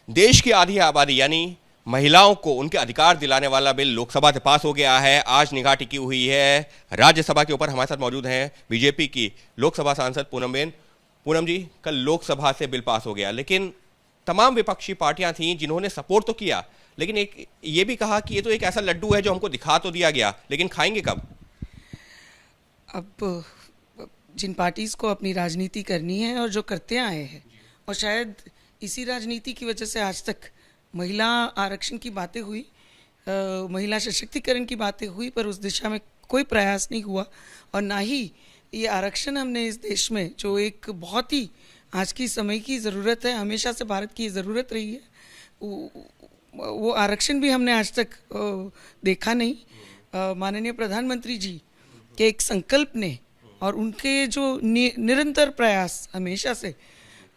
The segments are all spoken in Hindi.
देश की आधी आबादी यानी महिलाओं को उनके अधिकार दिलाने वाला बिल लोकसभा से पास हो गया है। आज निगाह टिकी हुई है राज्यसभा के ऊपर। हमारे साथ मौजूद हैं बीजेपी की लोकसभा सांसद पूनमबेन। पूनम जी, कल लोकसभा से बिल पास हो गया, लेकिन तमाम विपक्षी पार्टियां थीं जिन्होंने सपोर्ट तो किया, लेकिन एक ये भी कहा कि ये तो एक ऐसा लड्डू है जो हमको दिखा तो दिया गया, लेकिन खाएंगे कब? अब जिन पार्टीज़ को अपनी राजनीति करनी है और जो करते आए हैं, और शायद इसी राजनीति की वजह से आज तक महिला आरक्षण की बातें हुई, महिला सशक्तिकरण की बातें हुई, पर उस दिशा में कोई प्रयास नहीं हुआ। और ना ही ये आरक्षण हमने इस देश में, जो एक बहुत ही आज की समय की ज़रूरत है, हमेशा से भारत की ज़रूरत रही है, वो आरक्षण भी हमने आज तक देखा नहीं। माननीय प्रधानमंत्री जी के एक संकल्प ने और उनके जो निरंतर प्रयास हमेशा से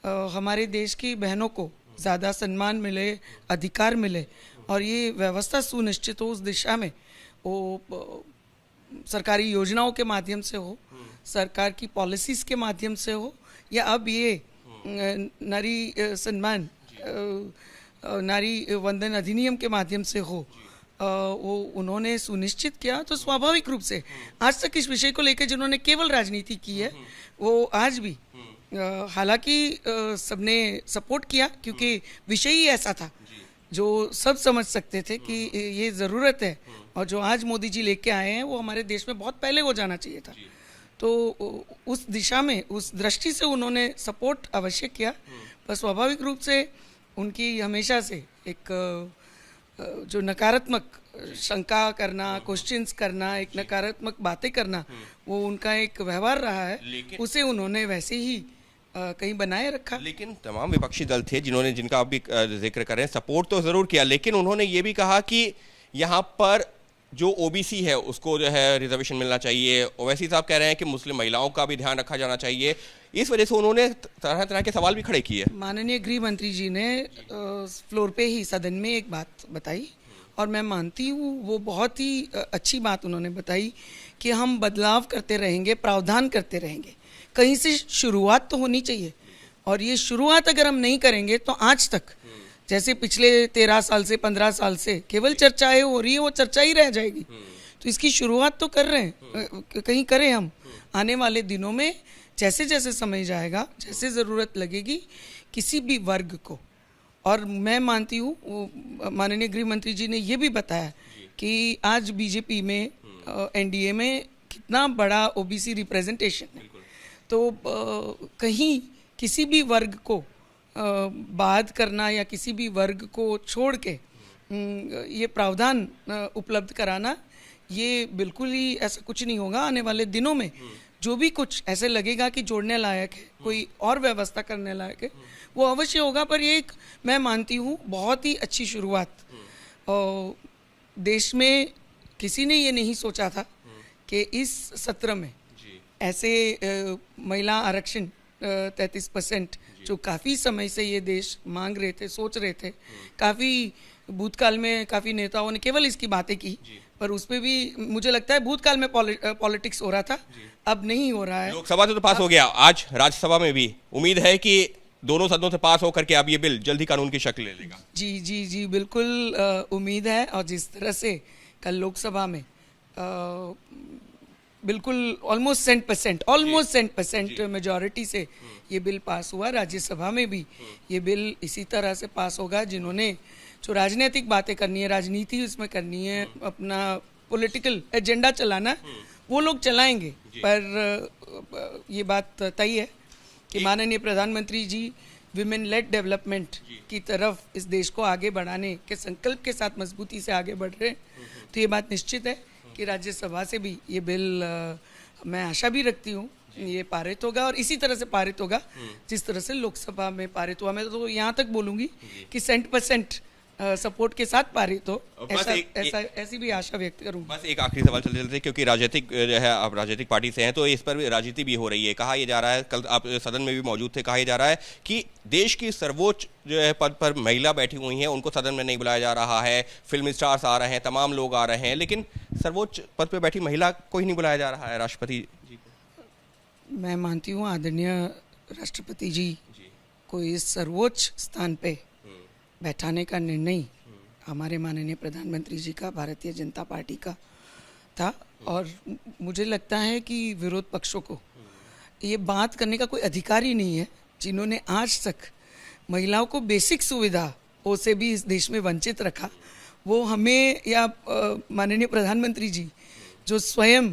हमारे देश की बहनों को ज़्यादा सम्मान मिले, अधिकार मिले और ये व्यवस्था सुनिश्चित हो, उस दिशा में वो सरकारी योजनाओं के माध्यम से हो, सरकार की पॉलिसीज़ के माध्यम से हो, या अब ये नारी सम्मान, नारी वंदन अधिनियम के माध्यम से हो, वो उन्होंने सुनिश्चित किया। तो स्वाभाविक रूप से आज तक इस विषय को लेकर जिन्होंने केवल राजनीति की है, वो आज भी हालांकि सबने सपोर्ट किया, क्योंकि विषय ही ऐसा था जो सब समझ सकते थे कि ये ज़रूरत है, और जो आज मोदी जी लेके आए हैं वो हमारे देश में बहुत पहले हो जाना चाहिए था। तो उस दिशा में, उस दृष्टि से उन्होंने सपोर्ट अवश्य किया, पर स्वाभाविक रूप से उनकी हमेशा से एक जो नकारात्मक शंका करना, क्वेश्चंस करना, एक नकारात्मक बातें करना, वो उनका एक व्यवहार रहा है, उसे उन्होंने वैसे ही कहीं बनाए रखा। लेकिन तमाम विपक्षी दल थे जिनका आप भी जिक्र कर रहे हैं, सपोर्ट तो जरूर किया, लेकिन उन्होंने ये भी कहा कि यहाँ पर जो ओबीसी है उसको जो है रिजर्वेशन मिलना चाहिए। ओवैसी साहब कह रहे हैं कि मुस्लिम महिलाओं का भी ध्यान रखा जाना चाहिए। इस वजह से उन्होंने तरह तरह के सवाल भी खड़े किए। माननीय गृह मंत्री जी ने फ्लोर पे ही सदन में एक बात बताई, और मैं मानती हूँ वो बहुत ही अच्छी बात उन्होंने बताई कि हम बदलाव करते रहेंगे, प्रावधान करते रहेंगे, कहीं से शुरुआत तो होनी चाहिए, और ये शुरुआत अगर हम नहीं करेंगे तो आज तक जैसे पिछले 13 साल से 15 साल से केवल चर्चाएं हो रही है, वो चर्चा ही रह जाएगी। तो इसकी शुरुआत तो कर रहे हैं, कहीं करें हम। आने वाले दिनों में जैसे जैसे समय जाएगा, जैसे ज़रूरत लगेगी किसी भी वर्ग को, और मैं मानती हूँ माननीय गृह मंत्री जी ने ये भी बताया कि आज बीजेपी में, एनडीए में कितना बड़ा ओबीसी रिप्रेजेंटेशन है, तो कहीं किसी भी वर्ग को बात करना या किसी भी वर्ग को छोड़ के ये प्रावधान उपलब्ध कराना, ये बिल्कुल ही ऐसा कुछ नहीं होगा। आने वाले दिनों में जो भी कुछ ऐसे लगेगा कि जोड़ने लायक है, कोई और व्यवस्था करने लायक है, वो अवश्य होगा। पर ये एक, मैं मानती हूँ, बहुत ही अच्छी शुरुआत। और देश में किसी ने ये नहीं सोचा था कि इस सत्र में ऐसे महिला आरक्षण 33% जो काफ़ी समय से ये देश मांग रहे थे, सोच रहे थे, काफ़ी भूतकाल में काफ़ी नेताओं ने केवल इसकी बातें की, पर उस पर भी मुझे लगता है भूतकाल में पॉलिटिक्स हो रहा था, अब नहीं हो रहा है। लोकसभा से तो पास हो गया, आज राज्यसभा में भी उम्मीद है कि दोनों सदनों से पास होकर के अब ये बिल जल्दी कानून की शक्ल ले लेगा। जी जी जी, बिल्कुल उम्मीद है। और जिस तरह से कल लोकसभा में बिल्कुल ऑलमोस्ट 100% मेजॉरिटी से ये बिल पास हुआ, राज्यसभा में भी ये बिल इसी तरह से पास होगा। जिन्होंने जो राजनीतिक बातें करनी है, राजनीति उसमें करनी है, अपना पॉलिटिकल एजेंडा चलाना, वो लोग चलाएंगे। पर ये बात तय है कि माननीय प्रधानमंत्री जी विमेन लेड डेवलपमेंट की तरफ इस देश को आगे बढ़ाने के संकल्प के साथ मजबूती से आगे बढ़ रहे हैं। तो ये बात निश्चित है कि राज्यसभा से भी ये बिल, मैं आशा भी रखती हूँ, ये पारित होगा, और इसी तरह से पारित होगा जिस तरह से लोकसभा में पारित हुआ। मैं तो यहाँ तक बोलूँगी कि 100% सपोर्ट के साथ पारित हो, ऐसी भी आशा व्यक्त करूँ। बस एक आखिरी सवाल चलते चलते, क्योंकि राजनीतिक जो है, आप राजनीतिक पार्टी से हैं, तो इस पर भी राजनीति भी हो रही है। कहा यह जा रहा है, कल आप सदन में भी मौजूद थे, कहा यह जा रहा है कि देश की सर्वोच्च जो है पद पर महिला बैठी हुई हैं, उनको सदन में नहीं बुलाया जा रहा है। फिल्म स्टार्स आ रहे हैं, तमाम लोग आ रहे हैं, लेकिन सर्वोच्च पद पर बैठी महिला को ही नहीं बुलाया जा रहा है, राष्ट्रपति जी को। मैं मानती हूँ आदरणीय राष्ट्रपति जी को इस सर्वोच्च स्थान पे बैठाने का निर्णय हमारे माननीय प्रधानमंत्री जी का, भारतीय जनता पार्टी का था। और मुझे लगता है कि विरोध पक्षों को ये बात करने का कोई अधिकार ही नहीं है, जिन्होंने आज तक महिलाओं को बेसिक सुविधाओं से भी इस देश में वंचित रखा। वो हमें या माननीय प्रधानमंत्री जी जो स्वयं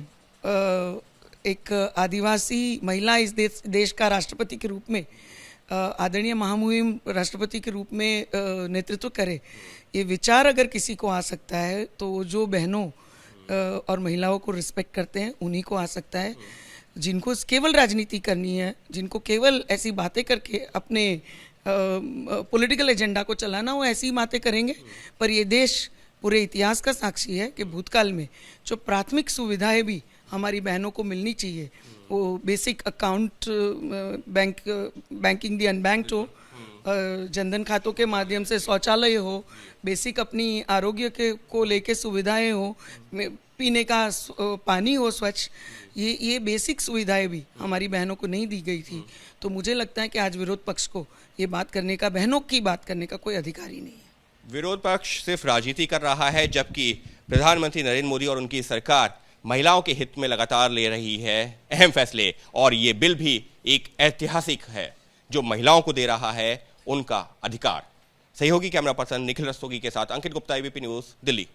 एक आदिवासी महिला इस देश का राष्ट्रपति के रूप में, आदरणीय महामहिम राष्ट्रपति के रूप में नेतृत्व करे, ये विचार अगर किसी को आ सकता है तो जो बहनों और महिलाओं को रिस्पेक्ट करते हैं उन्हीं को आ सकता है। जिनको केवल राजनीति करनी है, जिनको केवल ऐसी बातें करके अपने पॉलिटिकल एजेंडा को चलाना, वो ऐसी बातें करेंगे। पर ये देश पूरे इतिहास का साक्षी है कि भूतकाल में जो प्राथमिक सुविधाएं भी हमारी बहनों को मिलनी चाहिए, वो बेसिक अकाउंट, बैंकिंग दी अनबैंक्ड हो, जनधन खातों के माध्यम से शौचालय हो, बेसिक अपनी आरोग्य के को लेके सुविधाएं हो, पीने का पानी हो स्वच्छ, ये बेसिक सुविधाएं भी हमारी बहनों को नहीं दी गई थी। तो मुझे लगता है कि आज विरोध पक्ष को ये बात करने का, बहनों की बात करने का कोई अधिकार ही नहीं है। विरोध पक्ष सिर्फ राजनीति कर रहा है, जबकि प्रधानमंत्री नरेंद्र मोदी और उनकी सरकार महिलाओं के हित में लगातार ले रही है अहम फैसले, और ये बिल भी एक ऐतिहासिक है जो महिलाओं को दे रहा है उनका अधिकार। सहयोगी कैमरा पर्सन निखिल रस्तोगी के साथ अंकित गुप्ता, एबीपी न्यूज, दिल्ली।